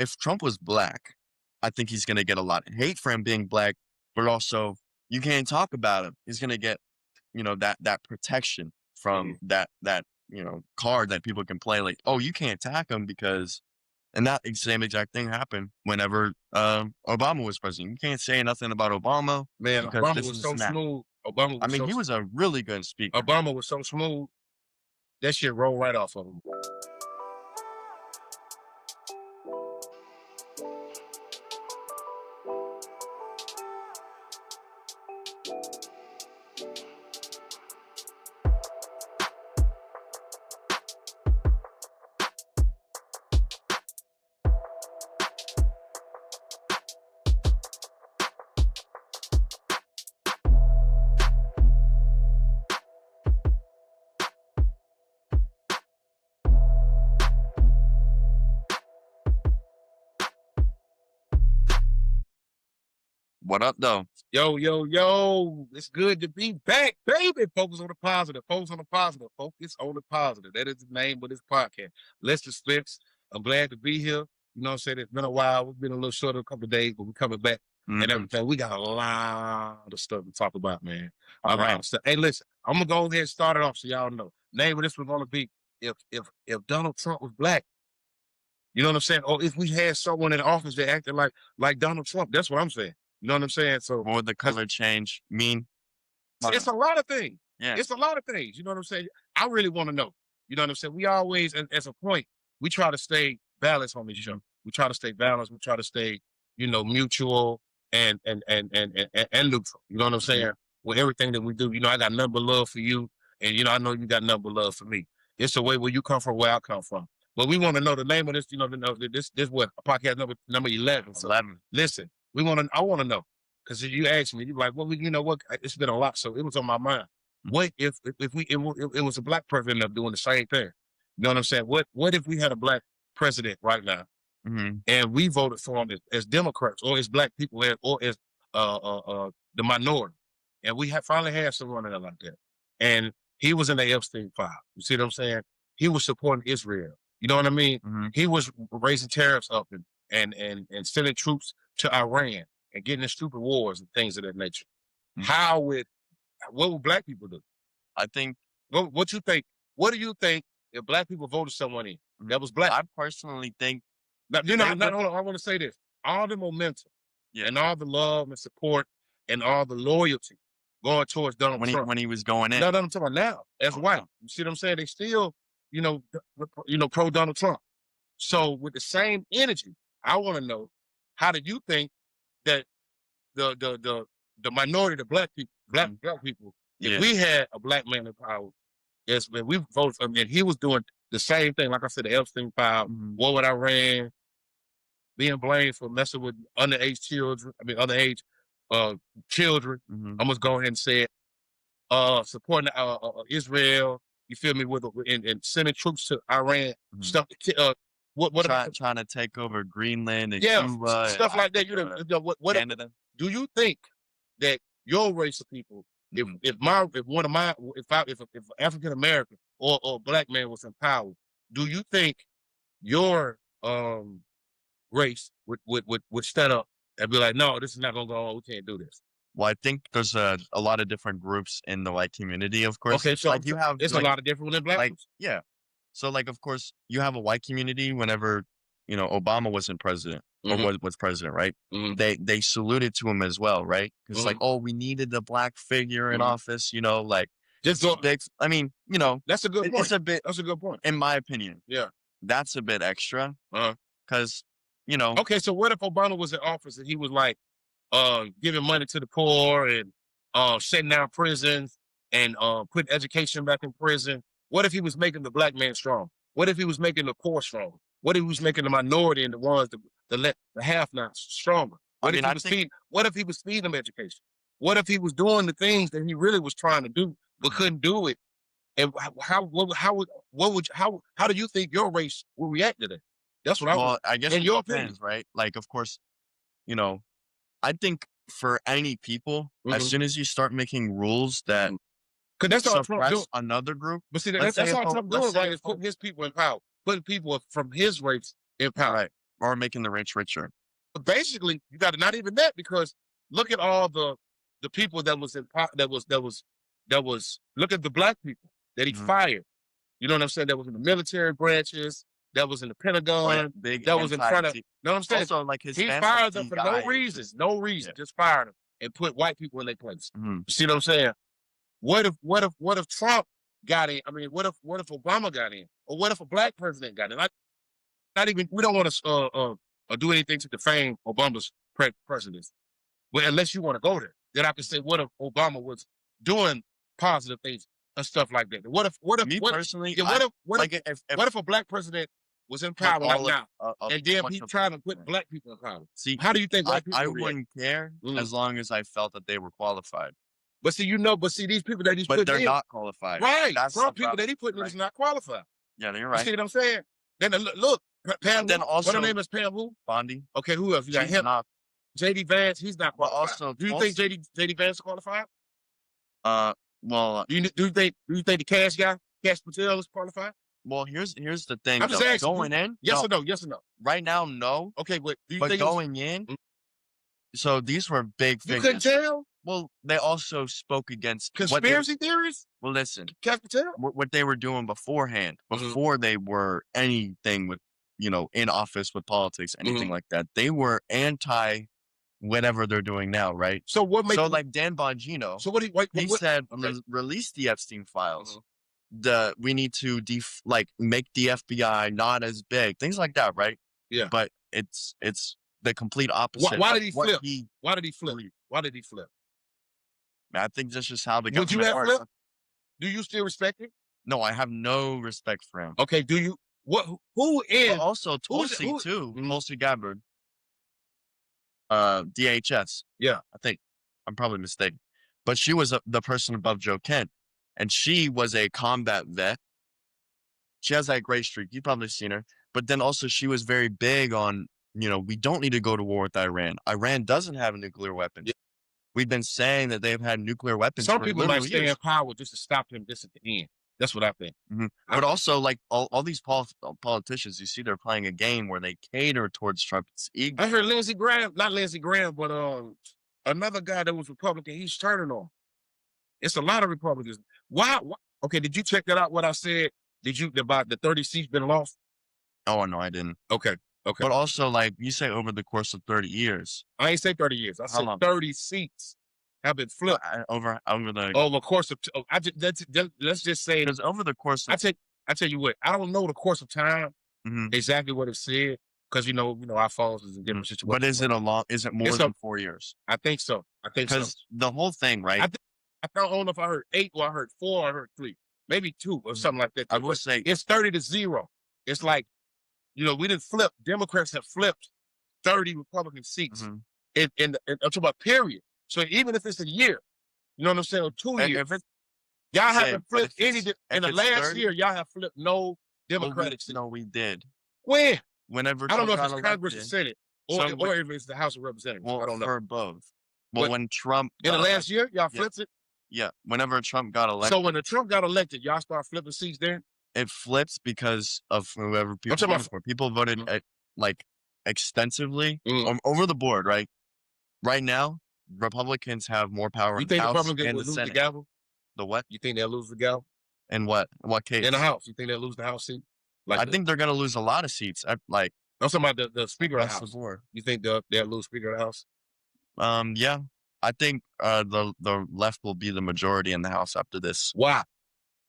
if Trump was black, I think he's gonna get a lot of hate for him being black, but also you can't talk about him. He's gonna get, that protection from that card that people can play like, oh, you can't attack him because and that same exact thing happened whenever Obama was president. You can't say nothing about Obama Man, because Obama this was is so snap. smooth. I mean, he was a really good speaker. Obama was so smooth. That shit rolled right off of him. What up, though? Yo, yo, yo. It's good to be back, baby. Focus on the positive. Focus on the positive. Focus on the positive. That is the name of this podcast. Lester Spence. I'm glad to be here. You know what I'm saying? It's been a while. We've been a little short of a couple of days, but we're coming back and everything. We got a lot of stuff to talk about, man. All right. Hey, listen, I'm gonna go ahead and start it off so y'all know. Name of this was gonna be if Donald Trump was black. You know what I'm saying? Or if we had someone in office that acted like Donald Trump. That's what I'm saying. You know what I'm saying? So What would the color change mean? it's a lot of things. Yeah. It's a lot of things. You know what I'm saying? I really want to know. You know what I'm saying? We always, as a point, we try to stay balanced on this show. We try to stay balanced. We try to stay, mutual and neutral. You know what I'm saying? With everything that we do, I got nothing but love for you, and I know you got nothing but love for me. It's the way where you come from, where I come from. But we want to know the name of this. This what podcast number 11. So 11. listen, I want to know. Because you asked me, you're like, well, what? It's been a lot, so it was on my mind. What if it was a black president up doing the same thing? You know what I'm saying? What if we had a black president right now, and we voted for him as Democrats or as black people or as the minority, and we finally had someone in there like that, and he was in the Epstein file. You see what I'm saying? He was supporting Israel. You know what I mean? He was raising tariffs up and sending troops to Iran and getting in stupid wars and things of that nature. What would black people do? I think. What you think? What do you think if black people voted someone in that was black? I personally think. Now, hold on. I want to say this: all the momentum, and all the love and support, and all the loyalty going towards Donald Trump when he was going in. No, I'm talking about now as white. You see what I'm saying? They still, pro Donald Trump. So with the same energy, I want to know, how do you think that the minority, the black people, black people, if we had a black man in power, when we voted for him, and he was doing the same thing, like I said, the Epstein file, war with Iran, being blamed for messing with underage children, children, I must go ahead and say it, supporting Israel, you feel me, and sending troops to Iran, stuff, trying to take over Greenland and Cuba, stuff like that. Canada. Do you think that your race of people, if African American or a black man was in power, do you think your race would stand up and be like, no, this is not gonna go on, we can't do this? Well, I think there's a lot of different groups in the white community, of course. Okay, so you have a lot of different than black groups. Yeah. So of course, you have a white community whenever, Obama wasn't president or was president, right? They saluted to him as well, right? Because we needed the black figure in office, Just go. I mean, that's a good point. That's a good point. In my opinion. Yeah. That's a bit extra. Because, Okay, so what if Obama was in office and he was like, giving money to the poor and shutting down prisons and putting education back in prison? What if he was making the black man strong? What if he was making the poor strong? What if he was making the minority and the ones the have-nots stronger? What if he was feeding them education? What if he was doing the things that he really was trying to do but couldn't do it? And how do you think your race will react to that? That's what I guess in your opinion, opinion, right? Of course, I think for any people, as soon as you start making rules that because that's all Trump doing. Another group, but see, that's all Trump doing, right? Is putting his people in power, putting people from his race in power. Right. or making the rich richer. But basically, you got to not even that, because look at all the people that was in that was look at the black people that he Mhm. fired. You know what I'm saying? That was in the military branches, that was in the Pentagon, Big that was in front of. anti- You know what I'm saying? Also, like his He stance fired on them for DEI no is reason, just no reason, yeah. just fired them and put white people in their place. Mhm. You see what I'm saying? What if Trump got in? I mean, what if Obama got in, or what if a black president got in? Not even, we don't want to do anything to defame Obama's presidency. Well, unless you want to go there, then I can say, what if Obama was doing positive things and stuff like that? Me personally, yeah, like what if a black president was in put power like all now, of and then bunch he's of trying to put yeah. black people in power? See, How do you think white people I would react? wouldn't care as long as I felt that they were qualified, But see, these people that he's but putting they're in, not qualified. right? That's Some the people that problem, he putting in right? is not qualified. Yeah, you're You right. see what I'm saying? Then look, Pam. Then What her also name is? Pam who? Bondi, Okay, who else? You got she's him. not. JD Vance, he's not But qualified. also Do you think JD Vance is qualified? well, Do you think the Cash guy, Cash Patel, is qualified? here's the thing I'm just though. asking. Going in, Yes no. or no? Yes or no? Right now, no. Okay, but do you But think going in, Mm. so these were big you couldn't figures. tell? Well, they also spoke against what they. Conspiracy theories? Well, listen, Cash Patel? what they were doing beforehand, Mhm. before they were anything with, in office with politics, anything Mhm. like that. They were anti whatever they're doing now, right? So what makes So like Dan Bongino, so what do you he said, okay. release the Epstein files. Mhm. We need to make the FBI not as big, things like that, right? Yeah. But it's the complete opposite. Why of did he what flip? he Why did he flip? believed. Why did he flip? I think that's just how the Would you government have works. flipped? Do you still respect him? No, I have no respect for him. Okay, do you who is But also Tulsi who- too, Mhm. Tulsi Gabbard, DHS. Yeah. I think I'm probably mistaken, but she was the person above Joe Kent, and she was a combat vet. She has that great streak. You've probably seen her, but then also she was very big on, we don't need to go to war with Iran. Iran doesn't have nuclear weapons. Yeah. We've been saying that they've had nuclear weapons. Some for people might literal stay in years. power just to stop him just at the end. That's what I think. But also, like all these politicians, you see, they're playing a game where they cater towards Trump's ego. I heard Lindsey Graham, not Lindsey Graham, but another guy that was Republican, he's turning on. It's a lot of Republicans. Why? Okay, did you check that out? What I said? Did you about the 30 seats been lost? Oh no, I didn't. Okay. But also, like you say, over the course of 30 years, I ain't say 30 years. I said long? 30 seats have been flipped over the over the course of. Let's just say because over the course of I tell you what, I don't know the course of time Mhm. exactly what it said, because our phones is in different situations. But is it more than 4 years? I think so. Because the whole thing, right? I don't know if I heard 8 or I heard 4 or I heard 3, maybe 2 or something like that. I would say It's 30-0. It's like, we didn't flip. Democrats have flipped 30 Republican seats Mhm. in I'm talking about period. So even if it's a year, you know what I'm saying, or 2 years, y'all haven't flipped any in the last 30, year. Y'all have flipped no Democratic seat. no, we did. When? Whenever I don't know if Trump it's got Congress or elected, Senate, or if it's the House of Representatives. well, I don't know. for both. Well, But when Trump in the got last year, y'all Yeah. flipped it. yeah, whenever Trump got elected, So when the Trump got elected, y'all start flipping seats there. it flips because of whoever people talking voted about- for. People voted Mhm. like extensively Mhm. over the board, right? Right now, Republicans have more power You in the think House Republicans and will the lose the Senate. gavel? The what? You think they'll lose the gavel And what? What case? in the House? You think they'll lose the House seat? I think they're gonna lose a lot of seats. Like I'm talking about the Speaker of the across the House. board. You think they'll lose Speaker of the House? Yeah. I think the left will be the majority in the House after this. Why?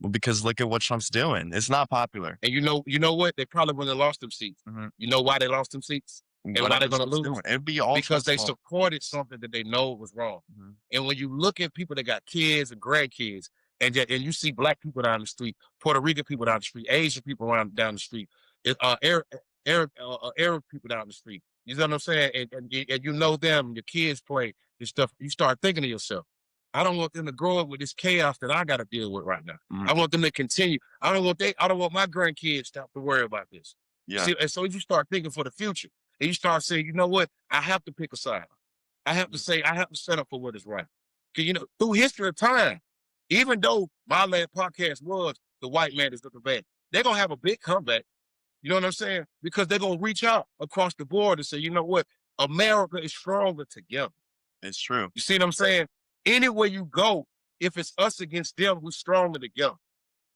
Well, because look at what Trump's doing. It's not popular. And you know what? They probably wouldn't have lost them seats. Mhm. You know why they lost them seats? And why Whatever they're gonna Trump's lose? doing, it'd be all Because they Trump's fault. supported something that they know was wrong. Mhm. And when you look at people that got kids and grandkids, and you see black people down the street, Puerto Rican people down the street, Asian people down the street, Arab people down the street. You know what I'm saying? And you know them, your kids play this stuff. You start thinking to yourself, I don't want them to grow up with this chaos that I got to deal with right now. Mhm. I want them to continue. I don't want my grandkids to have to worry about this. Yeah. See, and so you start thinking for the future, and you start saying, you know what? I have to pick a side. I have to say, I have to set up for what is right. Because through history of time, even though my last podcast was the white man is looking bad, they're gonna have a big comeback. You know what I'm saying? Because they're gonna reach out across the board and say, you know what? America is stronger together. It's true. You see what I'm saying? Anywhere you go, if it's us against them, we're stronger together.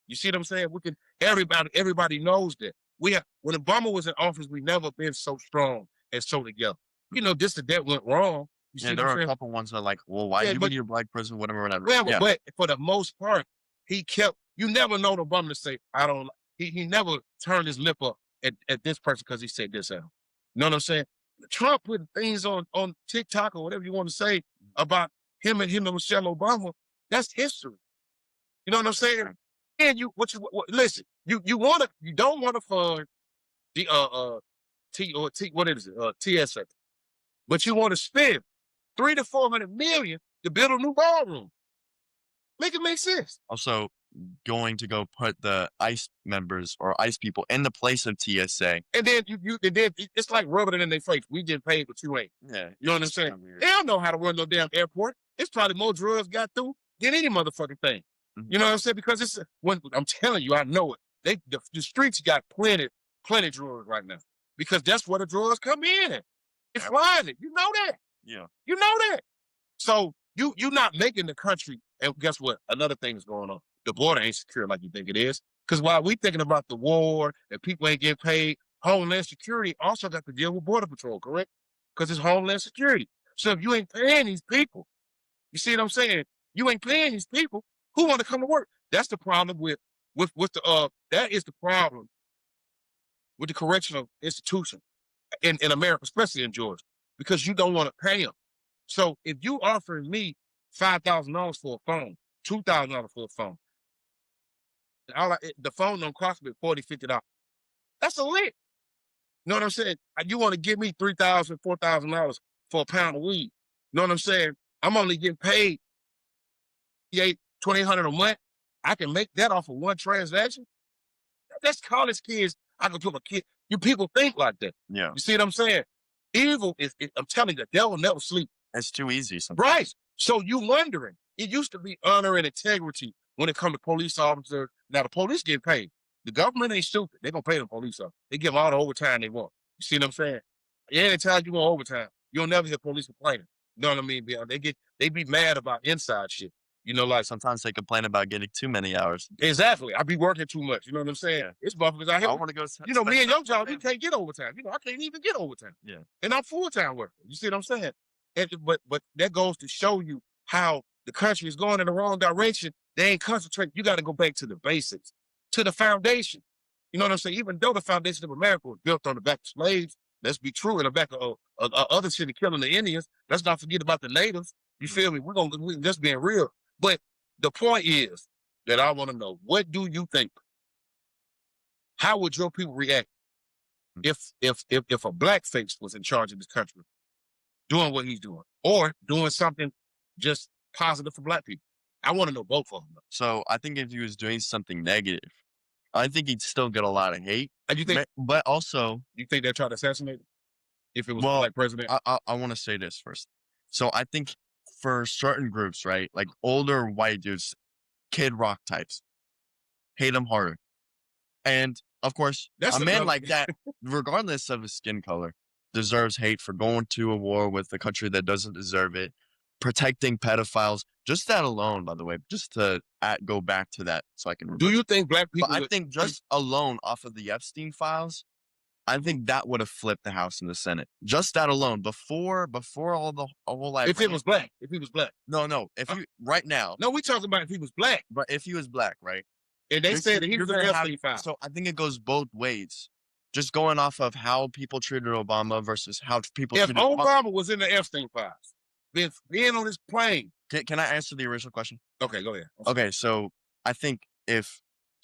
You see what I'm saying? We can everybody knows that. We have when Obama was in office, we never been so strong and so together. You know, this or that went wrong. You Yeah, see there what are I'm a saying? couple ones that are like, well, why Yeah, you but need a black person, whatever, whatever. well, Yeah, but for the most part, he kept. You never know Obama to say, "I don't." He never turned his lip up at this person because he said this out. You know what I'm saying? Trump put things on TikTok or whatever you want to say about him and Michelle Obama. That's history. You know what I'm saying? And listen, you don't want to fund the what is it? TSA. But you want to spend 300 to 400 million to build a new ballroom. Make it make sense. also going to go put the ICE members or ICE people in the place of TSA. And then it's like rubbing it in their face. We get paid, but you ain't. Yeah, You know what I'm it's saying? kinda weird. They don't know how to run no damn airport. It's probably more drugs got through than any motherfucking thing. Mhm. You know what I'm saying? Because it's when I'm telling you, I know it. The streets got plenty drugs right now because that's where the drugs come in. It's flying it. You know that. Yeah, You know that. So you're not making the country. And guess what? Another thing is going on. The border ain't secure like you think it is. Because while we thinking about the war and people ain't getting paid, Homeland Security also got to deal with Border Patrol, correct? Because it's Homeland Security. So if you ain't paying these people, you see what I'm saying? You ain't paying these people who want to come to work. That's the problem with the that is the problem with the correctional institution in America, especially in Georgia, because you don't want to pay them. So if you offering me $5,000 for a phone, $2,000 for a phone, the phone don't cost me $40, $50. That's a lick. You know what I'm saying? You want to give me $3,000, $4,000 for a pound of weed. You know what I'm saying? I'm only getting paid $2,800 a month. I can make that off of one transaction. That's college kids. I can put my kid. You people think like that. yeah. You see what I'm saying? Evil I'm telling you, the devil never sleep. It's too easy sometimes. Right. So you wondering, it used to be honor and integrity when it comes to police officers. Now the police get paid. The government ain't stupid. They're gonna pay the police officers. They give them all the overtime they want. You see what I'm saying? Anytime you want overtime, you'll never hear police complaining. You know what I mean? They be mad about inside shit. You know, like Sometimes they complain about getting too many hours. exactly. I be working too much. You know what I'm saying? Yeah. It's motherfuckers out I here. want to go. You know, me and your job, we can't get overtime. You know, I can't even get overtime. Yeah. And I'm full-time worker. You see what I'm saying? But that goes to show you how the country is going in the wrong direction. They ain't concentrating. You got to go back to the basics, to the foundation. You know what I'm saying? Even though the foundation of America was built on the back of slaves, let's be true, in the back of other city killing the Indians. Let's not forget about the natives. You feel me? We're just being real. But the point is that I want to know, what do you think? How would your people react if a black face was in charge of this country, doing what he's doing, or doing something just positive for black people? I want to know both of them. So I think if he was doing something negative, I think he'd still get a lot of hate. And you think But also, they'd try to assassinate him if it was well, a black president? I want to say this first. So I think for certain groups, right, like older white dudes, Kid Rock types, hate him harder. And of course, That's a man another- like that, regardless of his skin color, deserves hate for going to a war with a country that doesn't deserve it, protecting pedophiles. Just that alone, by the way, just to go back to that so I can. Do you think black people? But I think just alone off of the Epstein files, I think that would have flipped the House and the Senate. Just that alone, before all like. if it was black, if he was black. No. If you right now, No, we talking about if he was black, but if he was black, right? and they said that he was an gonna have- Epstein file. So I think it goes both ways. Just going off of how people treated Obama versus how people If treated Trump. Obama was in the Epstein files, being on his plane. Can I answer the original question? Okay, go ahead. Okay, so I think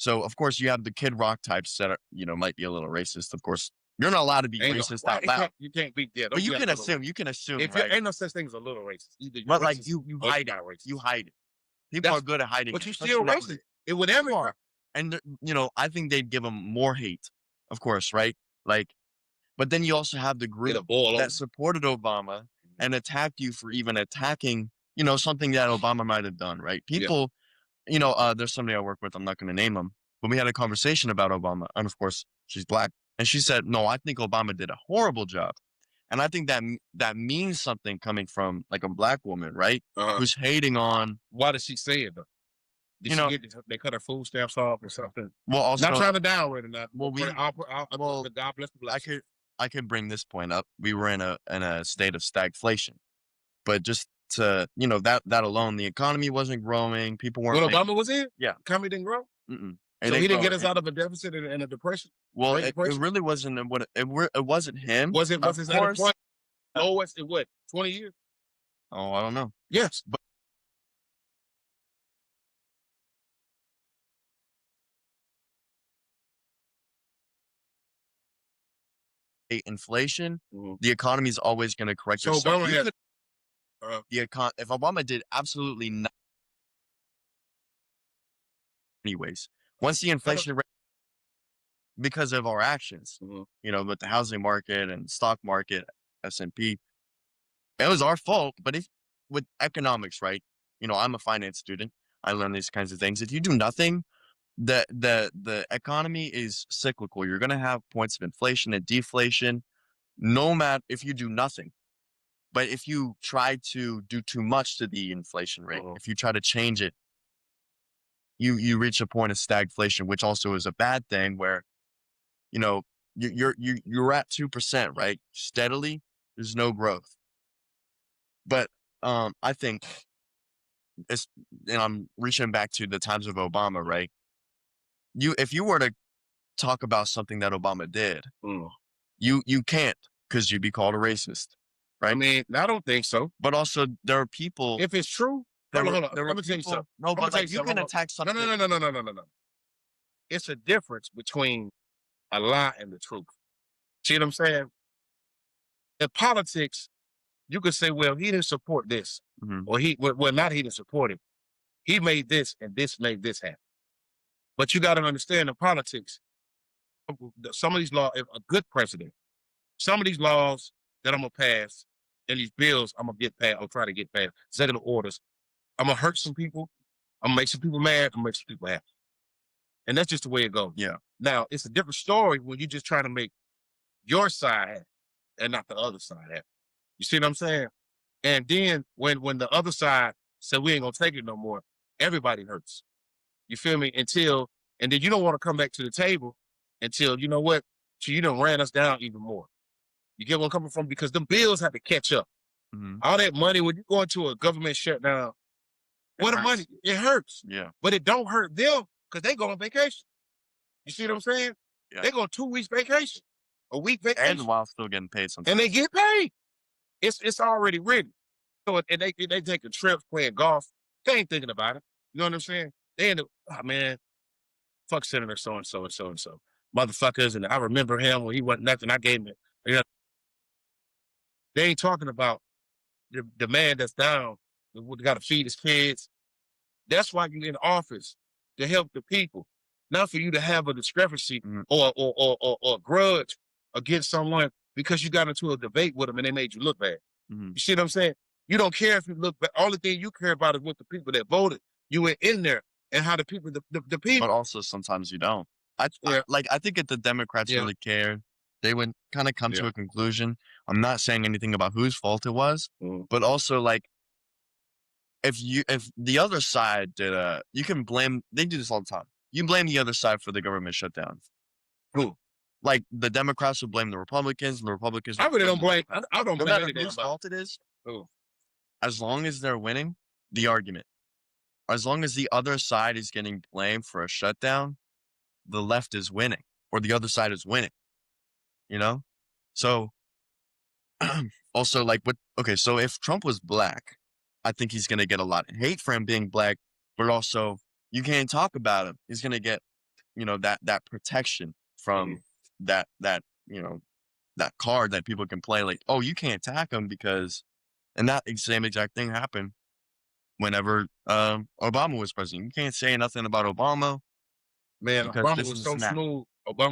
of course you have the Kid Rock types that are, might be a little racist. Of course, you're not allowed to be racist out loud. You can't be there. But you can assume, If right? ain't no such thing as a little racist. Either But racist like you or hide it. not racist. You hide it. People are good at hiding. But you it, still especially racist. It would ever. are. And I think they'd give him more hate, of course, right? Like, but then you also have the group Get a ball that supported Obama and attacked you for even attacking, something that Obama might have done, right? People, there's somebody I work with, I'm not going to name them, but we had a conversation about Obama. And of course, she's black And she said, "No, I think Obama did a horrible job." And I think that means something coming from like a black woman, right? Who's hating on, Why did she say it though? Did you she know, get they cut her food stamps off or something? well, Not also, trying to downgrade or nothing. well, But well, God bless the I black. could bring this point up. We were in a state of stagflation, but just to, that alone, the economy wasn't growing. People weren't When making, Obama was in, yeah, economy didn't grow. mm-mm. It So he didn't didn't grow. get us out of a deficit and a depression. Well, Great it depression. really wasn't it wasn't him. Was Of his course. unemployment lowest in what, 20 years? Oh, I don't know. Yes. But inflation, the economy is always going to correct So itself. Obama You had could- if Obama did absolutely nothing anyways, once the inflation rate, because of our actions, with the housing market and stock market, S&P, it was our fault. But if with economics, right? I'm a finance student. I learn these kinds of things. If you do nothing, the economy is cyclical. You're going to have points of inflation and deflation, no matter if you do nothing. But if you try to do too much to the inflation rate, if you try to change it, you reach a point of stagflation, which also is a bad thing. Where you're at 2%, right? Steadily, there's no growth. But I think it's, and I'm reaching back to the times of Obama, right? If you were to talk about something that Obama did, you can't, because you'd be called a racist, right? I mean, I don't think so. But also, there are people. If it's true, hold on. Let me tell you something. No, but like you can attack something. No. It's a difference between a lie and the truth. See what I'm saying? In politics, you could say, well, he didn't support this. Or not he didn't support it. He made this and this made this happen. But you got to understand in politics, some of these laws, if a good president, some of these laws that I'm going to pass and these bills I'm going to get passed, I'll try to get passed, executive orders, I'm going to hurt some people. I'm going to make some people mad. I'm going to make some people happy. And that's just the way it goes. Yeah. Now, it's a different story when you're just trying to make your side happy and not the other side happy. You see what I'm saying? And then when the other side said, we ain't going to take it no more, everybody hurts. You feel me? And then you don't want to come back to the table until, you know what? So you done ran us down even more. You get where I'm coming from? Because the bills have to catch up. All that money, when you go into a government shutdown, what the money, it hurts. Yeah. But it don't hurt them because they go on vacation. You see what I'm saying? Yeah. They go on 2 weeks vacation, a week vacation. And while still getting paid sometimes. And they get paid. It's already written. So and they take a trip playing golf. They ain't thinking about it. You know what I'm saying? They end up, oh man, fuck Senator so-and-so and so-and-so. Motherfuckers, and I remember him when he wasn't nothing. I gave him it. They ain't talking about the man that's down, who got to feed his kids. That's why you're in office, to help the people, not for you to have a discrepancy or a grudge against someone because you got into a debate with them and they made you look bad. You see what I'm saying? You don't care if you look bad. Only thing you care about is what the people that voted you were in there and how the people, the people. But also sometimes you don't. I think if the Democrats really cared, they would kind of come to a conclusion. I'm not saying anything about whose fault it was, but also like if the other side did you can blame. They do this all the time. You blame the other side for the government shutdown. Who? Like the Democrats would blame the Republicans, and the Republicans. I really don't blame. I don't no blame matter whose fault it is. Who? As long as they're winning the argument, as long as the other side is getting blamed for a shutdown, the left is winning or the other side is winning. So also like so if Trump was black, I think he's going to get a lot of hate for him being black, but also you can't talk about him. He's going to get, that protection from that card that people can play like, oh, you can't attack him and that same exact thing happened whenever Obama was president. You can't say nothing about Obama. Man, Obama was so smooth. Obama